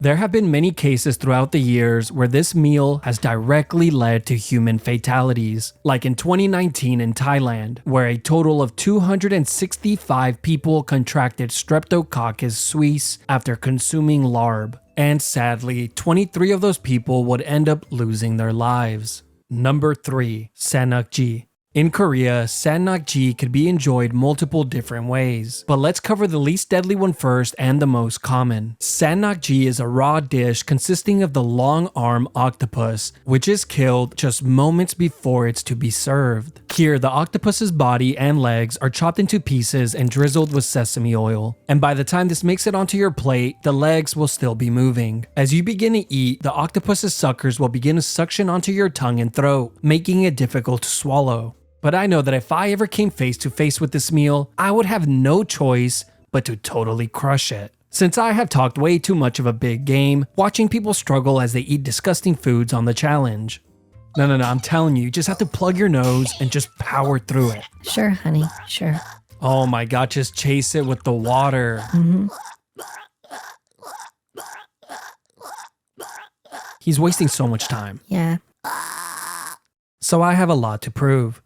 There have been many cases throughout the years where this meal has directly led to human fatalities, like in 2019 in Thailand, where a total of 265 people contracted Streptococcus suis after consuming larb, and sadly, 23 of those people would end up losing their lives. Number 3. Sannakji. In Korea, Sannakji could be enjoyed multiple different ways, but let's cover the least deadly one first and the most common. Sannakji is a raw dish consisting of the long-arm octopus, which is killed just moments before it's to be served. Here, the octopus's body and legs are chopped into pieces and drizzled with sesame oil, and by the time this makes it onto your plate, the legs will still be moving. As you begin to eat, the octopus's suckers will begin to suction onto your tongue and throat, making it difficult to swallow. But I know that if I ever came face to face with this meal, I would have no choice but to totally crush it. Since I have talked way too much of a big game, watching people struggle as they eat disgusting foods on the challenge. No, I'm telling you, you just have to plug your nose and just power through it. Sure, honey, sure. Oh my god, just chase it with the water. He's wasting so much time. Yeah. So I have a lot to prove.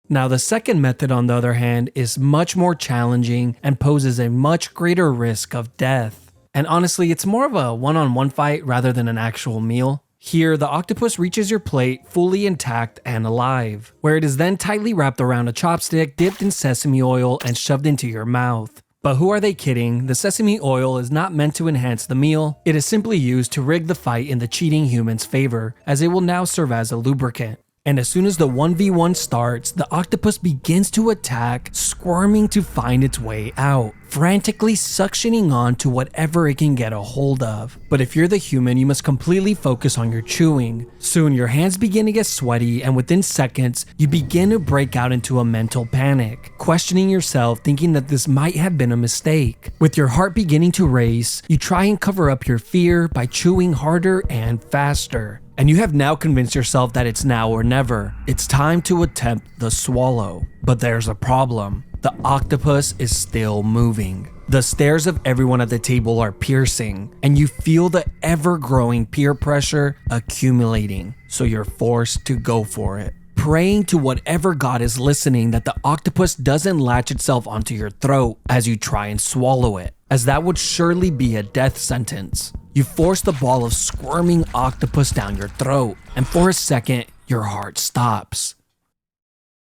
Now, the second method, on the other hand, is much more challenging and poses a much greater risk of death. And honestly, it's more of a one-on-one fight rather than an actual meal. Here, the octopus reaches your plate fully intact and alive, where it is then tightly wrapped around a chopstick, dipped in sesame oil, and shoved into your mouth. But who are they kidding? The sesame oil is not meant to enhance the meal. It is simply used to rig the fight in the cheating human's favor, as it will now serve as a lubricant. And as soon as the 1v1 starts, the octopus begins to attack, squirming to find its way out, frantically suctioning on to whatever it can get a hold of. But if you're the human, you must completely focus on your chewing. Soon your hands begin to get sweaty, and within seconds, you begin to break out into a mental panic, questioning yourself, thinking that this might have been a mistake. With your heart beginning to race, you try and cover up your fear by chewing harder and faster. And you have now convinced yourself that it's now or never. It's time to attempt the swallow. But there's a problem. The octopus is still moving. The stares of everyone at the table are piercing, and you feel the ever-growing peer pressure accumulating, so you're forced to go for it. Praying to whatever god is listening that the octopus doesn't latch itself onto your throat as you try and swallow it, as that would surely be a death sentence. You force the ball of squirming octopus down your throat, and for a second, your heart stops.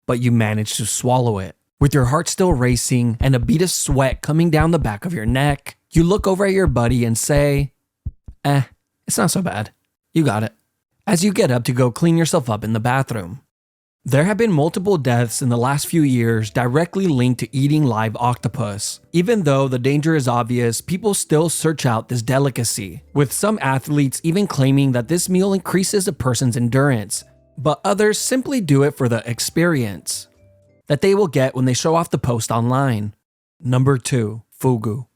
But you manage to swallow it. With your heart still racing and a bead of sweat coming down the back of your neck, you look over at your buddy and say, it's not so bad. You got it. As you get up to go clean yourself up in the bathroom. There have been multiple deaths in the last few years directly linked to eating live octopus. Even though the danger is obvious, people still search out this delicacy, with some athletes even claiming that this meal increases a person's endurance, but others simply do it for the experience that they will get when they show off the post online. Number 2. Fugu.